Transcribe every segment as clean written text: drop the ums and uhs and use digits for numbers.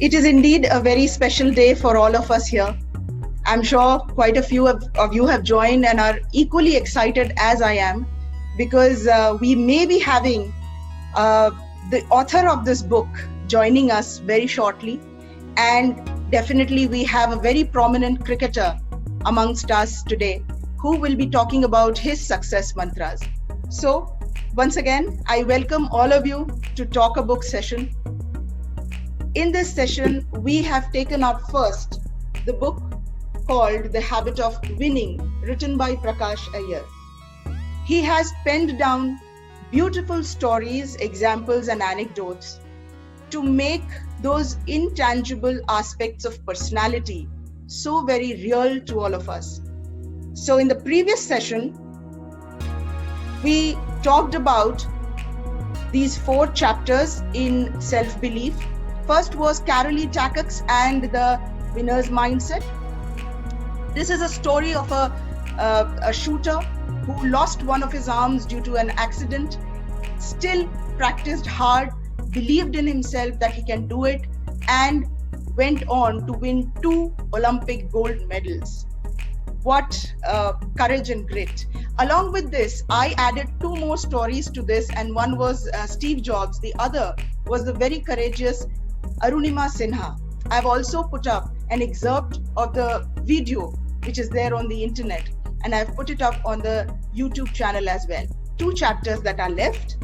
It is indeed a very special day for all of us here. I'm sure quite a few of you have joined and are equally excited as I am, because we may be having the author of this book joining us very shortly. And definitely we have a very prominent cricketer amongst us today who will be talking about his success mantras. So once again, I welcome all of you to Talk a Book session. In this session, we have taken up first the book called The Habit of Winning, written by Prakash Iyer. He has penned down beautiful stories, examples, and anecdotes to make those intangible aspects of personality so very real to all of us. So in the previous session, we talked about these 4 chapters in self-belief. First was Carolee Takacs and the winner's mindset. This is a story of a shooter who lost one of his arms due to an accident, still practiced hard, believed in himself that he can do it, and went on to win 2 Olympic gold medals. What courage and grit. Along with this, I added 2 more stories to this, and one was Steve Jobs. The other was the very courageous Arunima Sinha. I've also put up an excerpt of the video which is there on the internet, and I've put it up on the YouTube channel as well. 2 chapters that are left.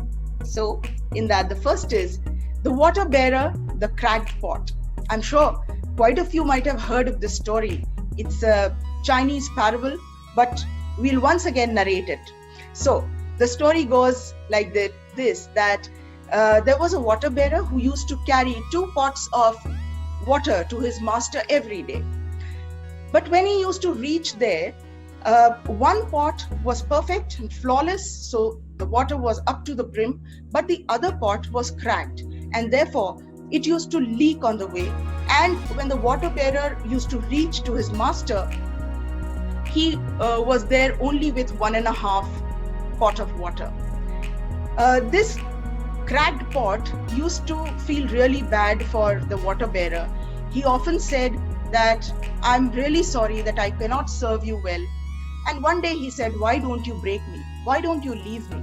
So in that, the first is The Water Bearer, the Cracked Pot. I'm sure quite a few might have heard of this story. It's a Chinese parable, but we'll once again narrate it. So the story goes like this, that there was a water bearer who used to carry 2 pots of water to his master every day. But when he used to reach there, one pot was perfect and flawless, so the water was up to the brim, but the other pot was cracked, and therefore it used to leak on the way. And when the water bearer used to reach to his master, he was there only with 1.5 pot of water. This cracked pot used to feel really bad for the water bearer. He often said that, "I'm really sorry that I cannot serve you well." And one day he said, "Why don't you break me? Why don't you leave me?"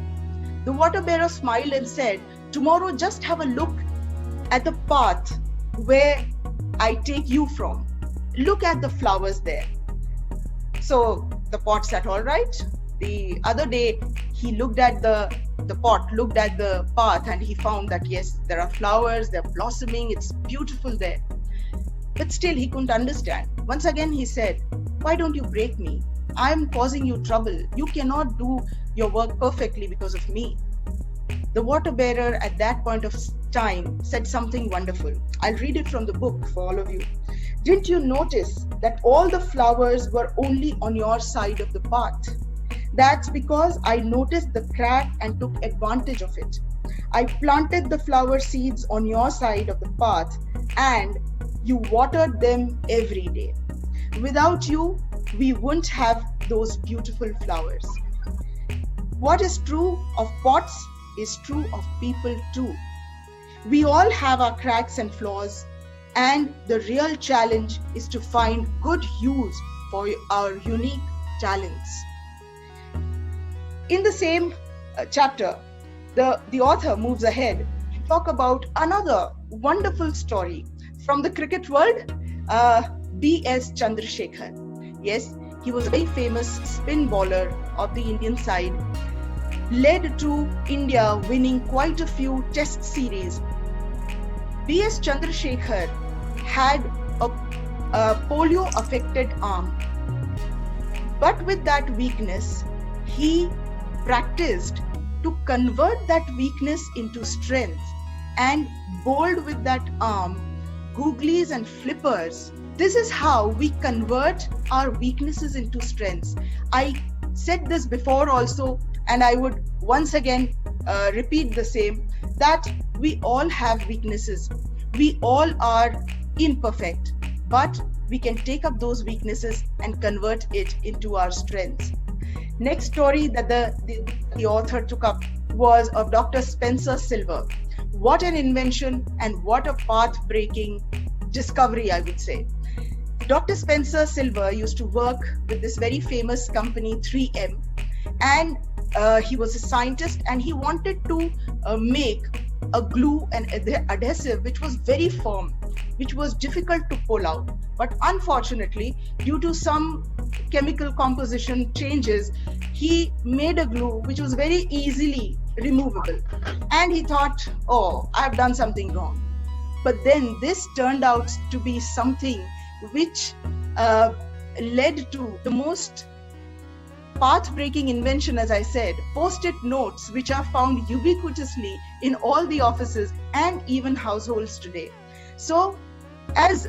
The water bearer smiled and said, "Tomorrow just have a look at the path where I take you from. Look at the flowers there." So the pot said, "All right." The other day he looked at the pot, looked at the path, and he found that yes, there are flowers, they're blossoming, it's beautiful there. But still he couldn't understand. Once again he said, "Why don't you break me? I'm causing you trouble. You cannot do your work perfectly because of me." The water bearer at that point of time said something wonderful. I'll read it from the book for all of you. "Didn't you notice that all the flowers were only on your side of the path? That's because I noticed the crack and took advantage of it. I planted the flower seeds on your side of the path, and you watered them every day. Without you, we wouldn't have those beautiful flowers." What is true of pots is true of people too. We all have our cracks and flaws, and the real challenge is to find good use for our unique talents. In the same chapter, the author moves ahead to talk about another wonderful story from the cricket world, B.S. Chandrasekhar. Yes, he was a very famous spin bowler of the Indian side, led to India winning quite a few test series. B.S. Chandrasekhar had a polio-affected arm, but with that weakness, he practiced to convert that weakness into strength and bowled with that arm googlies and flippers. This is how we convert our weaknesses into strengths. I said this before also, and I would once again repeat the same, that we all have weaknesses. We all are imperfect, but we can take up those weaknesses and convert it into our strengths. Next story that the author took up was of Dr. Spencer Silver. What an invention and what a path-breaking discovery, I would say. Dr. Spencer Silver used to work with this very famous company 3M, and he was a scientist, and he wanted to make a glue and adhesive which was very firm, which was difficult to pull out. But unfortunately, due to some chemical composition changes, he made a glue which was very easily removable. And he thought, oh, I've done something wrong. But then this turned out to be something which led to the most path-breaking invention, as I said, post-it notes, which are found ubiquitously in all the offices and even households today. So, as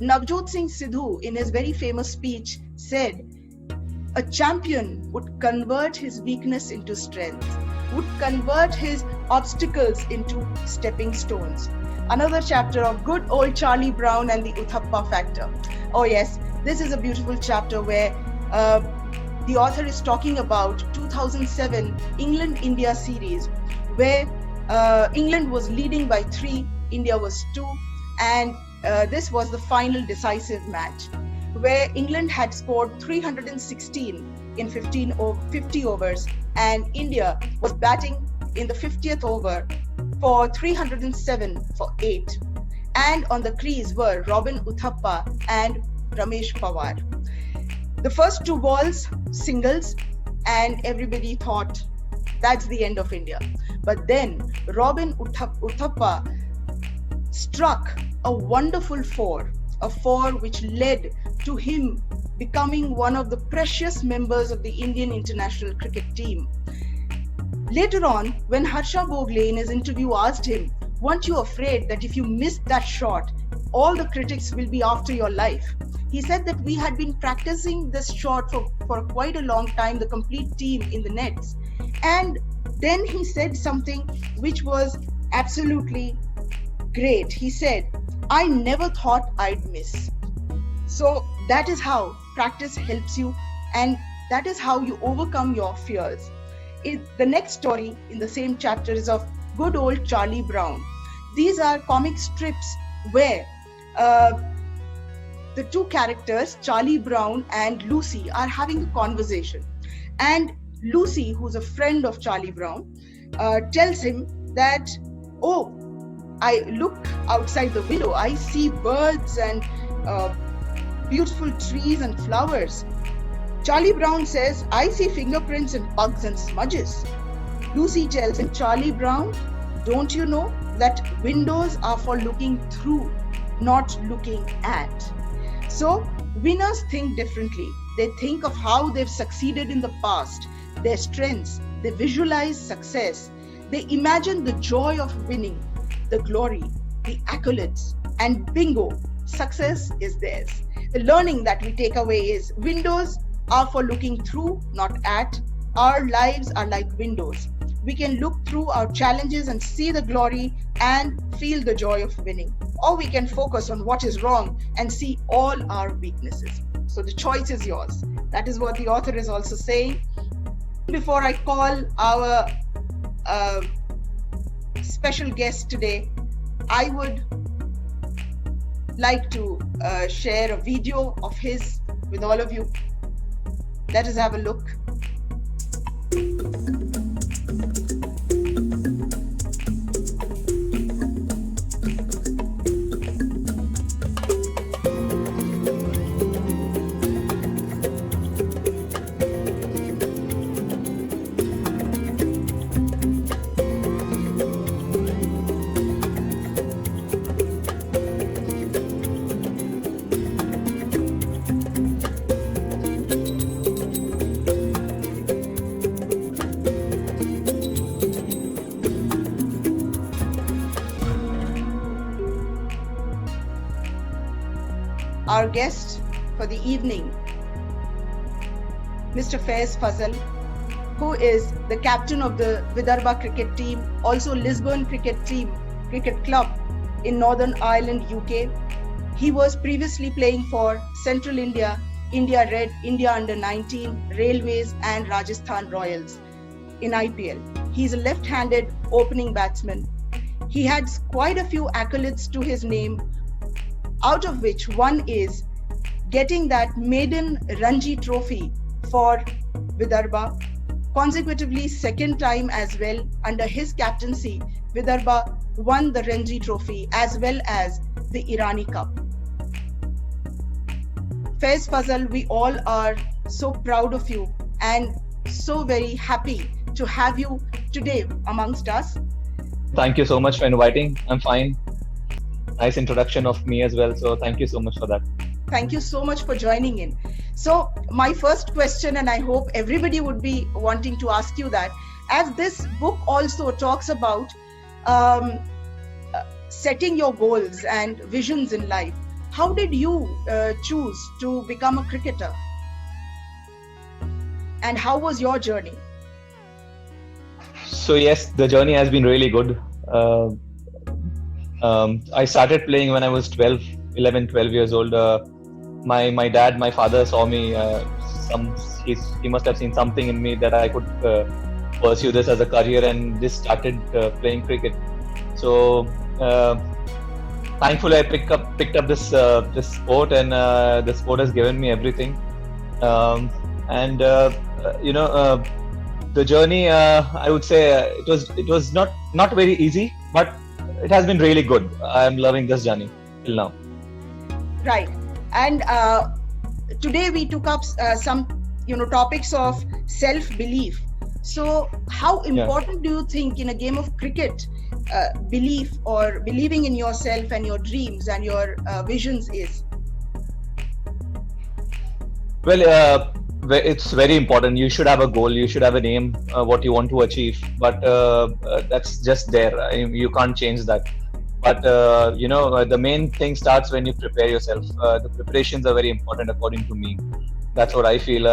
Navjot Singh Sidhu, in his very famous speech, said, a champion would convert his weakness into strength, would convert his obstacles into stepping stones. Another chapter of good old Charlie Brown and the Uthappa factor. Oh yes, this is a beautiful chapter where the author is talking about 2007 England-India series, where England was leading by 3, India was 2, and this was the final decisive match, where England had scored 316 in 50 overs, and India was batting in the 50th over for 307 for 8. And on the crease were Robin Uthappa and Ramesh Pawar. The first 2 balls, singles, and everybody thought that's the end of India. But then Robin Uthappa struck a wonderful 4, a 4 which led to him becoming one of the precious members of the Indian international cricket team. Later on, when Harsha Bhogle in his interview asked him, weren't you afraid that if you missed that shot, all the critics will be after your life? He said that we had been practicing this shot for quite a long time, the complete team in the nets. And then he said something which was absolutely great. He said, I never thought I'd miss. So that is how practice helps you, and that is how you overcome your fears. The next story in the same chapter is of good old Charlie Brown. These are comic strips where the 2 characters, Charlie Brown and Lucy, are having a conversation. And Lucy, who's a friend of Charlie Brown, tells him that, oh, I look outside the window, I see birds and beautiful trees and flowers. Charlie Brown says, I see fingerprints and bugs and smudges. Lucy tells him, Charlie Brown, don't you know that windows are for looking through, not looking at? So winners think differently. They think of how they've succeeded in the past, their strengths. They visualize success. They imagine the joy of winning, the glory, the accolades, and bingo, success is theirs. The learning that we take away is windows are for looking through, not at. Our lives are like windows. We can look through our challenges and see the glory and feel the joy of winning. Or we can focus on what is wrong and see all our weaknesses. So the choice is yours. That is what the author is also saying. Before I call our special guest today, I would like to share a video of his with all of you. Let us have a look. Our guest for the evening, Mr. Faiz Fazal, who is the captain of the Vidarbha cricket team, also Lisbon cricket club in Northern Ireland, UK. He was previously playing for Central India, India Red, India Under-19, Railways and Rajasthan Royals in IPL. He's a left-handed opening batsman. He had quite a few accolades to his name, out of which one is getting that maiden Ranji trophy for Vidarbha, consecutively second time as well under his captaincy. Vidarbha won the Ranji trophy as well as the Irani Cup. Faiz Fazal, we all are so proud of you and so very happy to have you today amongst us. Thank you so much for inviting. I'm fine. Nice introduction of me as well. So thank you so much for that. Thank you so much for joining in. So my first question, and I hope everybody would be wanting to ask you that, as this book also talks about setting your goals and visions in life, how did you choose to become a cricketer? And how was your journey? So yes, the journey has been really good. I started playing when I was 12 years old. My dad, my father saw me. He must have seen something in me that I could pursue this as a career, and just started playing cricket. So thankfully, I picked up this sport, and the sport has given me everything. The journey, I would say, it was not very easy, but it has been really good. I'm loving this journey till now. Right, and today we took up some topics of self-belief. So, how important do you think in a game of cricket belief or believing in yourself and your dreams and your visions is? Well, it's very important. You should have a goal. You should have an aim, what you want to achieve. But that's just there. You can't change that. But the main thing starts when you prepare yourself. The preparations are very important, according to me. That's what I feel.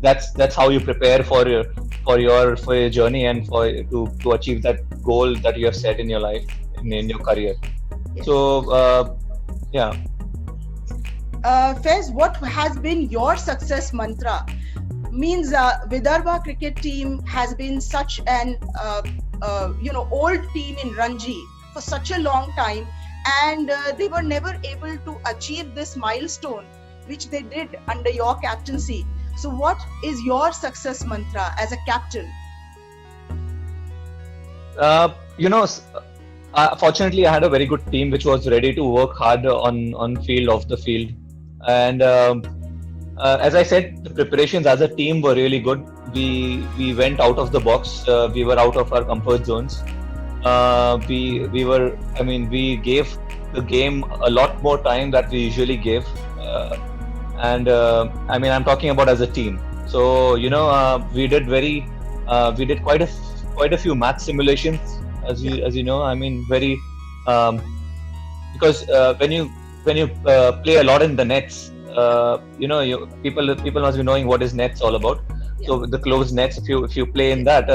That's how you prepare for your journey and to achieve that goal that you have set in your life, in your career. Yes. So yeah. Faiz, what has been your success mantra? Means Vidarbha cricket team has been such an old team in Ranji for such a long time, and they were never able to achieve this milestone which they did under your captaincy. So what is your success mantra as a captain? Fortunately, I had a very good team which was ready to work hard on field, off the field. And as I said, the preparations as a team were really good. We went out of the box. We were out of our comfort zones. We gave the game a lot more time that we usually give. I'm talking about as a team. So we did quite a few match simulations, as you know. I mean, very because when you play a lot in the nets, people must be knowing what is nets all about. Yeah. So the closed nets, if you play in that,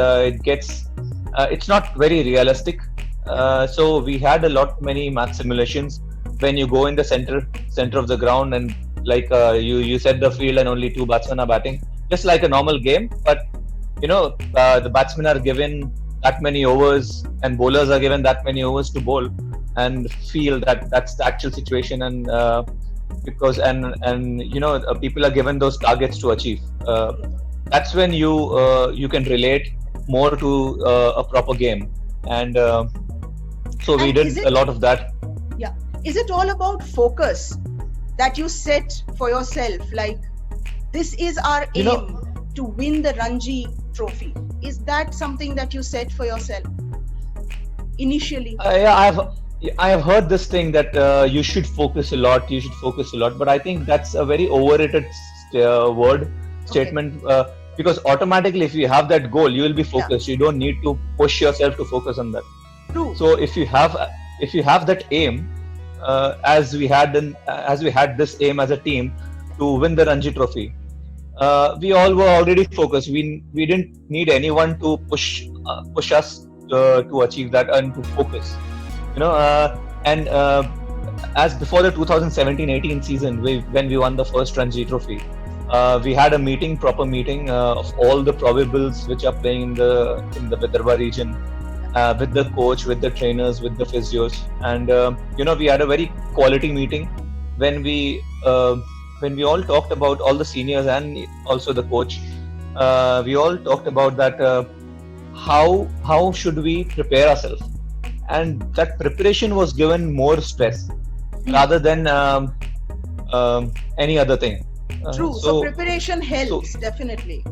it's not very realistic. So we had many match simulations when you go in the center of the ground, and like you set the field and only two batsmen are batting, just like a normal game. But the batsmen are given that many overs and bowlers are given that many overs to bowl, and feel that's the actual situation. And people are given those targets to achieve. That's when you can relate more to a proper game. And so we did a lot of that. Yeah. Is it all about focus that you set for yourself? Like, this is our aim to win the Ranji trophy. Is that something that you set for yourself initially? I have heard this thing that you should focus a lot. But I think that's a very overrated statement. Because automatically, if you have that goal, you will be focused. You don't need to push yourself to focus on that. True. So if you have that aim, as we had this aim as a team to win the Ranji trophy, we all were already focused. We didn't need anyone to push us to achieve that and to focus. As before the 2017-18 season, when we won the first Ranji trophy, we had a proper meeting of all the probables which are playing in the Vidarbha region, with the coach, with the trainers, with the physios, and we had a very quality meeting when we all talked about, all the seniors and also the coach. We all talked about that how should we prepare ourselves, and that preparation was given more stress rather than any other thing. True. So preparation helps, definitely.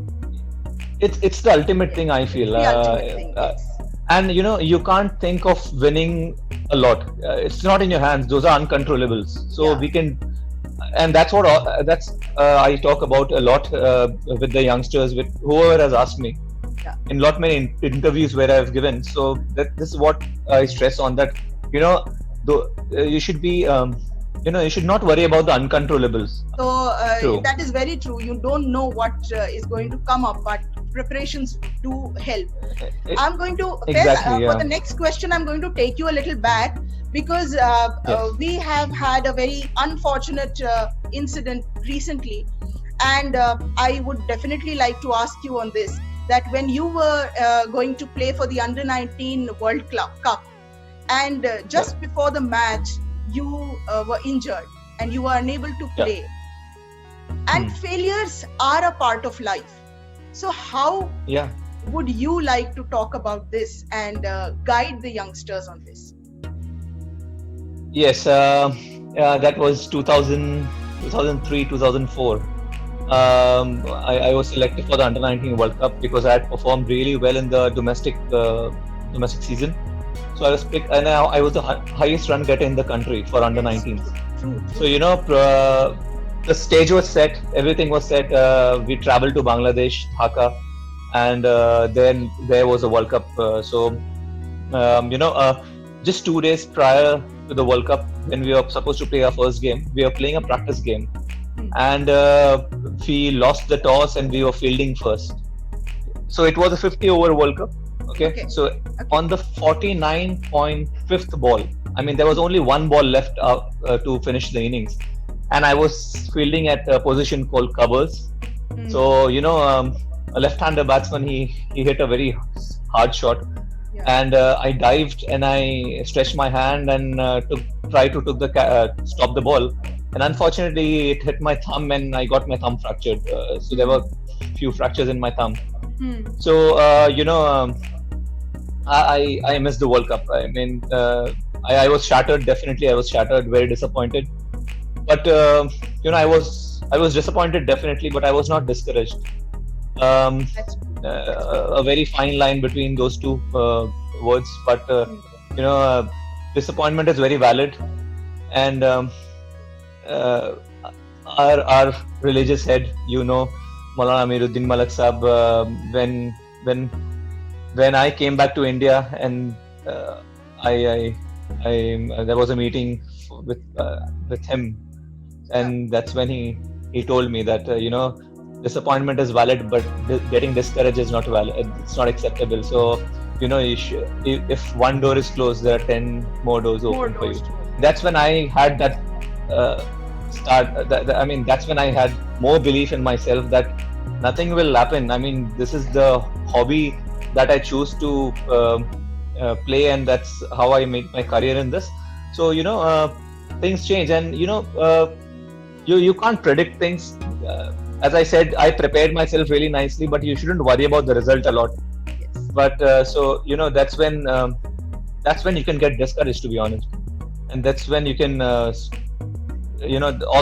It's the ultimate thing, I feel. The ultimate thing, yes. And you can't think of winning a lot. It's not in your hands. Those are uncontrollables. So we can, and that's what I talk about a lot with the youngsters, with whoever has asked me in lot many interviews where I've given. So this is what I stress on, that you should be you should not worry about the uncontrollables. So that is very true. You don't know what is going to come up, but preparations do help. I'm going to for the next question, I'm going to take you a little back, because we have had a very unfortunate incident recently, and I would definitely like to ask you on this, that when you were going to play for the Under-19 World Cup, and just before the match you were injured and you were unable to play, and failures are a part of life. So how would you like to talk about this and guide the youngsters on this? Yes, that was 2003, 2004. I was selected for the Under-19 World Cup because I had performed really well in the domestic season. So I was picked, and I was the highest run getter in the country for Under-19. So the stage was set, everything was set. We traveled to Bangladesh, Dhaka, and then there was a World Cup. Just 2 days prior to the World Cup, when we were supposed to play our first game, we were playing a practice game, and we lost the toss and we were fielding first. So it was a 50-over World Cup. Okay. So on the 49.5th ball, I mean, there was only one ball left to finish the innings, and I was fielding at a position called covers. So a left-hander batsman, he hit a very hard shot, and I dived and I stretched my hand and tried to stop the ball, and unfortunately it hit my thumb and I got my thumb fractured. So there were few fractures in my thumb. So I missed the World Cup. I mean, I was shattered. Definitely, I was shattered. Very disappointed. But I was disappointed definitely, but I was not discouraged. A very fine line between those two words. But disappointment is very valid, and our religious head, Maulana Amiruddin Malak Sahab, when I came back to India, and there was a meeting with him, and that's when he told me that disappointment is valid, but getting discouraged is not valid. It's not acceptable. So if one door is closed, there are 10 more doors open for you. That's when I had that that's when I had more belief in myself that nothing will happen. I mean, this is the hobby that I choose to play, and that's how I made my career in this. So things change, and you can't predict things. As I said, I prepared myself really nicely, but you shouldn't worry about the result a lot. But so that's when you can get discouraged, to be honest, and that's when you can all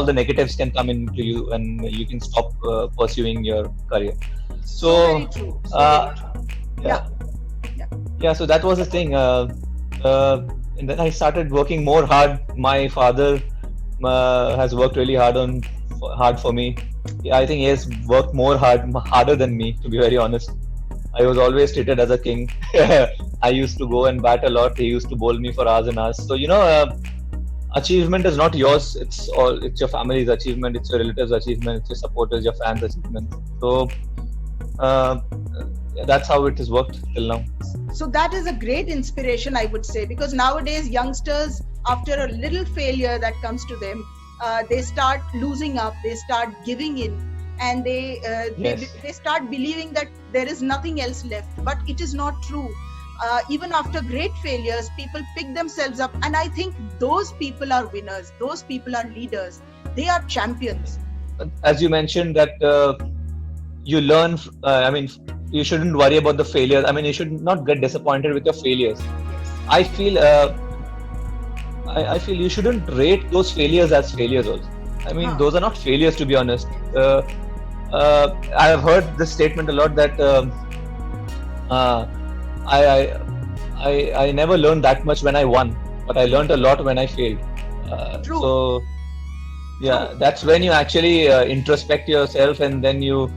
the negatives can come into you, and you can stop pursuing your career. So so that was the thing, and then I started working more hard. My father has worked really hard for me. I think he has worked harder than me, to be very honest. I was always treated as a king. I used to go and bat a lot. He used to bowl me for hours and hours. So achievement is not yours. It's your family's achievement. It's your relatives' achievement. It's your supporters, your fans' achievement. So that's how it has worked till now. So that is a great inspiration, I would say, because nowadays youngsters, after a little failure that comes to them, they start losing up, they start giving in, and they start believing that there is nothing else left. But it is not true. even after great failures, people pick themselves up, and I think those people are winners. Those people are leaders. They are champions. As you mentioned that you learn. You shouldn't worry about the failures. I mean, you should not get disappointed with your failures. I feel I feel you shouldn't rate those failures as failures also. I mean, those are not failures, to be honest. I have heard this statement a lot that I never learned that much when I won, but I learned a lot when I failed. True. So yeah, that's when you actually introspect yourself, and then you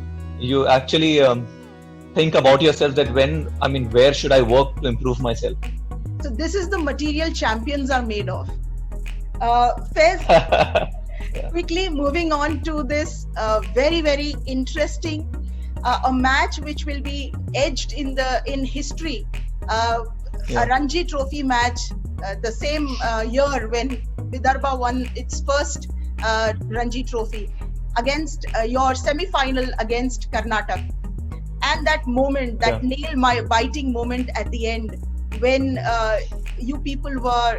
actually think about yourself that where should I work to improve myself. So this is the material champions are made of. Faiz, quickly moving on to this very, very interesting a match which will be edged in history. A Ranji Trophy match, the same year when Vidarbha won its first Ranji Trophy against your semi-final against Karnataka, and that moment, that nail-biting moment at the end, when you people were,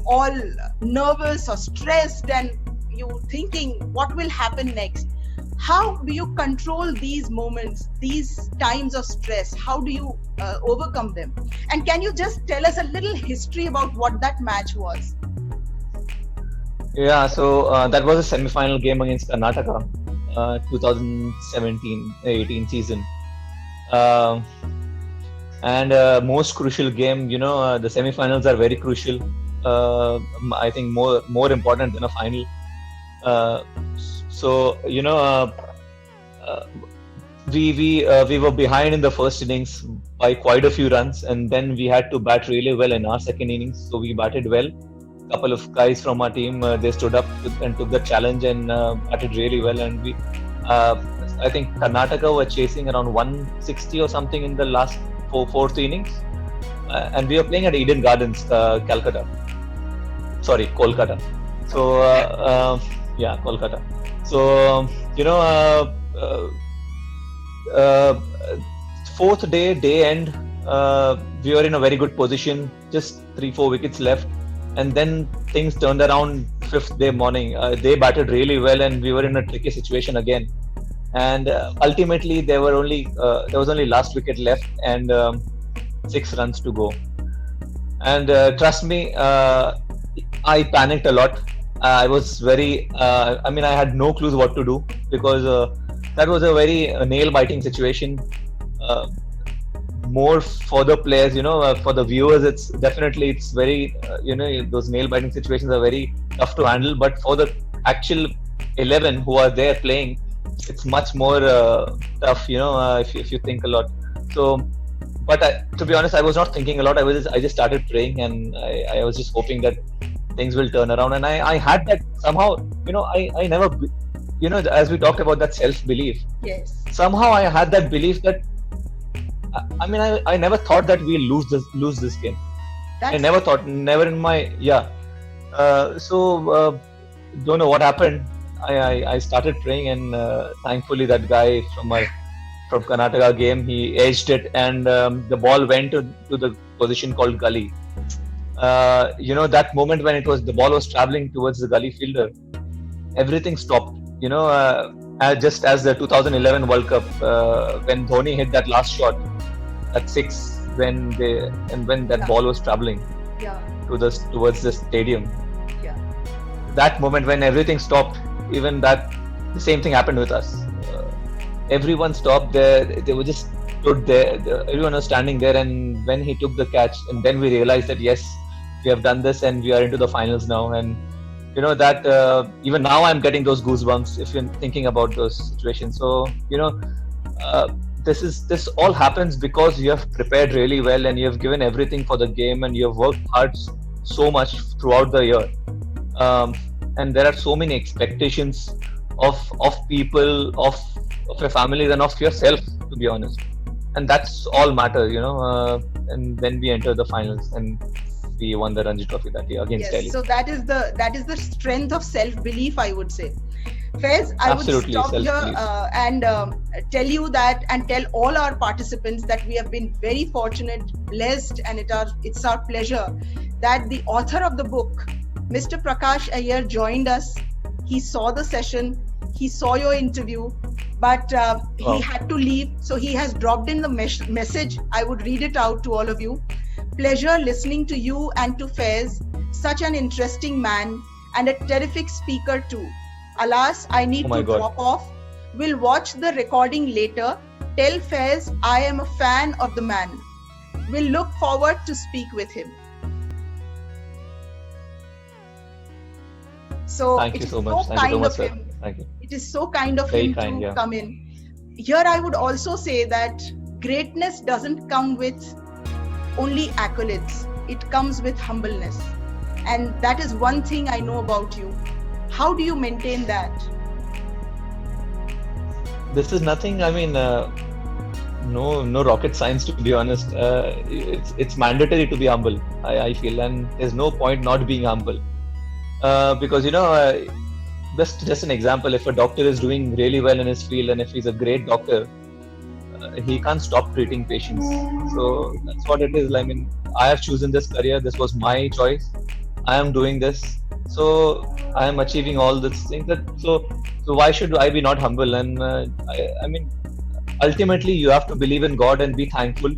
all nervous or stressed, and you thinking what will happen next. How do you control these moments, these times of stress? How do you overcome them? And can you just tell us a little history about what that match was? Yeah, so that was a semi-final game against Karnataka, 2017-18 season. And most crucial game, the semi-finals are very crucial. I think more important than a final. We were behind in the first innings by quite a few runs, and then we had to bat really well in our second innings. So we batted well. A couple of guys from our team, they stood up and took the challenge and batted really well. And I think Karnataka were chasing around 160 or something in the last fourth innings, and we were playing at Eden Gardens, Kolkata. So Kolkata. So fourth day end, we were in a very good position, just 3-4 wickets left, and then things turned around fifth day morning. They batted really well, and we were in a tricky situation again. And ultimately, there was only last wicket left, and 6 runs to go. And trust me, I panicked a lot. I was very, I had no clues what to do, because that was a very nail-biting situation. More for the players, for the viewers, it's very, those nail-biting situations are very tough to handle. But for the actual 11 who are there playing, it's much more tough, if you think a lot. So, but to be honest, I was not thinking a lot. I just started praying, and I was just hoping that things will turn around. And I had that somehow, I never, as we talked about that self-belief. Yes. Somehow I had that belief that, I never thought that we'll lose this game. I never thought, never in my, don't know what happened. I started praying, and thankfully that guy from Karnataka game, he edged it, and the ball went to the position called gully. That moment when the ball was traveling towards the gully fielder, everything stopped. Just as the 2011 World Cup, when Dhoni hit that last shot, that 6, when that ball was traveling towards the stadium. Yeah. That moment when everything stopped, even the same thing happened with us. Everyone stopped there. They were just stood there. Everyone was standing there, and when he took the catch, and then we realized that yes, we have done this, and we are into the finals now. And that even now I'm getting those goosebumps if you're thinking about those situations. So this all happens because you have prepared really well, and you have given everything for the game, and you have worked hard so much throughout the year. And there are so many expectations of people, of your families, and of yourself, to be honest. And that's all matter, and then we enter the finals, and we won the Ranji Trophy that year against Delhi. So that is the strength of self-belief, I would say. Faiz, I would Absolutely, stop here self-belief. and tell you that, and tell all our participants that we have been very fortunate, blessed, and it's our pleasure that the author of the book, Mr. Prakash Iyer, joined us. He saw the session, he saw your interview, but he Wow. had to leave. So he has dropped in the message. I would read it out to all of you. Pleasure listening to you and to Faiz, such an interesting man and a terrific speaker too. Alas, I need Oh my to God. drop off. We'll watch the recording later. Tell Faiz I am a fan of the man. We'll look forward to speak with him. So Thank it you is so so much. Thank you so kind much, of sir. him. Thank you. It is so kind of Very him kind, to yeah. come in. Here I would also say that greatness doesn't come with only accolades. It comes with humbleness. And that is one thing I know about you. How do you maintain that? This is nothing. I mean, no rocket science, to be honest. It's mandatory to be humble. I feel, and there's no point not being humble. Because just an example. If a doctor is doing really well in his field, and if he's a great doctor, he can't stop treating patients. So that's what it is. I mean, I have chosen this career. This was my choice. I am doing this. So I am achieving all these things. So why should I be not humble? And I mean, ultimately, you have to believe in God and be thankful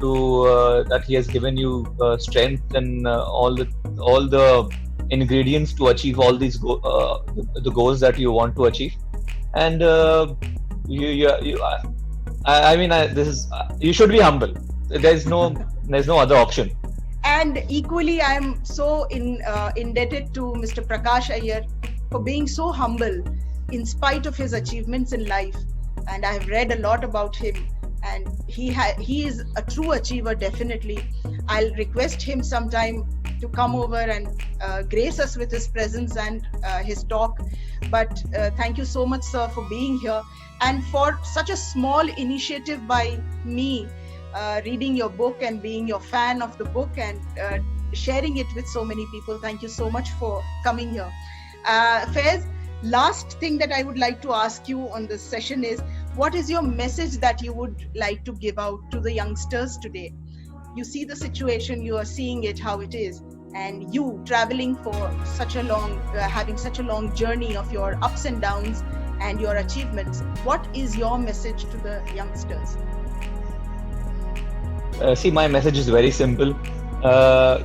to that He has given you strength and all the ingredients to achieve all these the goals that you want to achieve. And I mean, this is you should be humble. There's no other option. And equally, I am so indebted to Mr. Prakash Iyer for being so humble in spite of his achievements in life. And I have read a lot about him, and he is a true achiever, definitely. I'll request him sometime to come over and grace us with his presence and his talk. But thank you so much, sir, for being here, and for such a small initiative by me, reading your book and being your fan of the book and sharing it with so many people. Thank you so much for coming here. Faiz, last thing that I would like to ask you on this session is, what is your message that you would like to give out to the youngsters today? You see the situation, you are seeing it how it is, and you traveling for such a long, having such a long journey of your ups and downs and your achievements. What is your message to the youngsters? See, my message is very simple.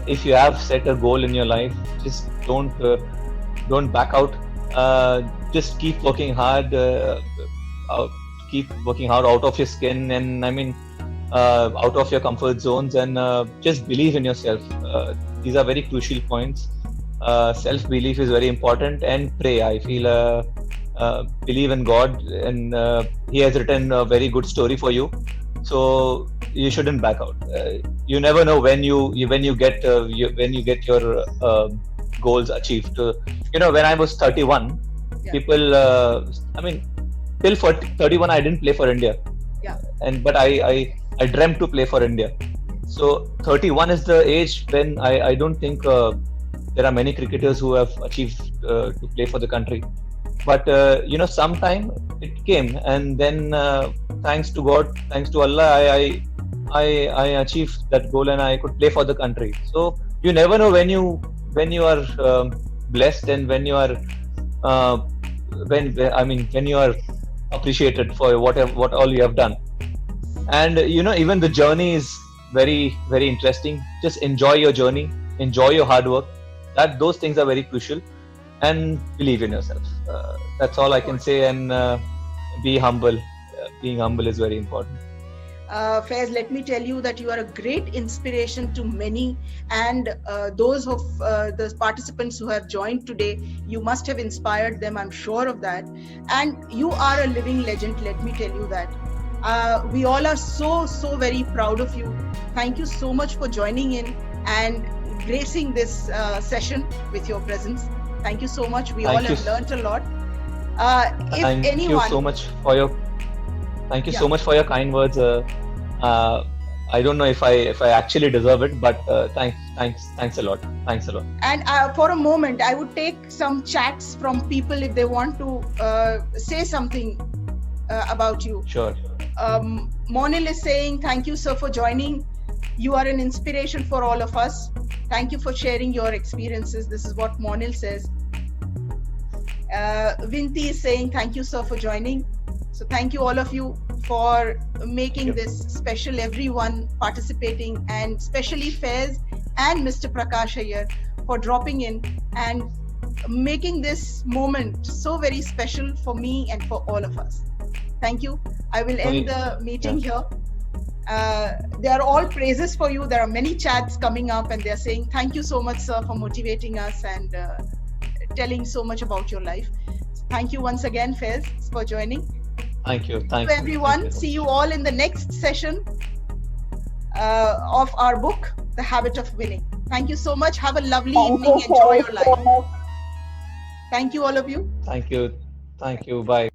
If you have set a goal in your life, just don't back out. Just keep working hard. Keep working hard out of your skin, and I mean, out of your comfort zones, and just believe in yourself. These are very crucial points. Self-belief is very important, and pray. I feel believe in God, and He has written a very good story for you. So you shouldn't back out. You never know when you get your goals achieved. When I was 31, people. I mean, till 31, I didn't play for India. Yeah. But I dreamt to play for India. So 31 is the age when I don't think there are many cricketers who have achieved to play for the country. But sometime it came, and then thanks to God, thanks to Allah, I achieved that goal, and I could play for the country. So you never know when you are blessed, and when you are when you are appreciated for what all you have done. And even the journey is very, very interesting. Just enjoy your journey, enjoy your hard work. Those things are very crucial, and believe in yourself. That's all I can say. And be humble. Being humble is very important. Faiz, let me tell you that you are a great inspiration to many, and those of the participants who have joined today, you must have inspired them, I'm sure of that. And you are a living legend, let me tell you that. We all are so very proud of you. Thank you so much for joining in and gracing this session with your presence. Thank you so much. We all have learnt a lot. Thank you so much for your kind words. I don't know if I actually deserve it, but thanks a lot. Thanks a lot. And for a moment, I would take some chats from people if they want to say something about you. Sure. Monil is saying, thank you, sir, for joining. You are an inspiration for all of us. Thank you for sharing your experiences. This is what Monil says. Vinti is saying, thank you, sir, for joining. So thank you, all of you, for making this special, everyone participating, and especially Faiz and Mr. Prakash Iyer for dropping in and making this moment so very special for me and for all of us. Thank you. I will end the meeting here. They are all praises for you. There are many chats coming up and they're saying, thank you so much, sir, for motivating us and telling so much about your life. Thank you once again, Faiz, for joining. Thank you. Thank you, everyone. Thank you. See you all in the next session of our book, The Habit of Winning. Thank you so much. Have a lovely evening. Enjoy your life. Thank you, all of you. Thank you. Thank you. Bye.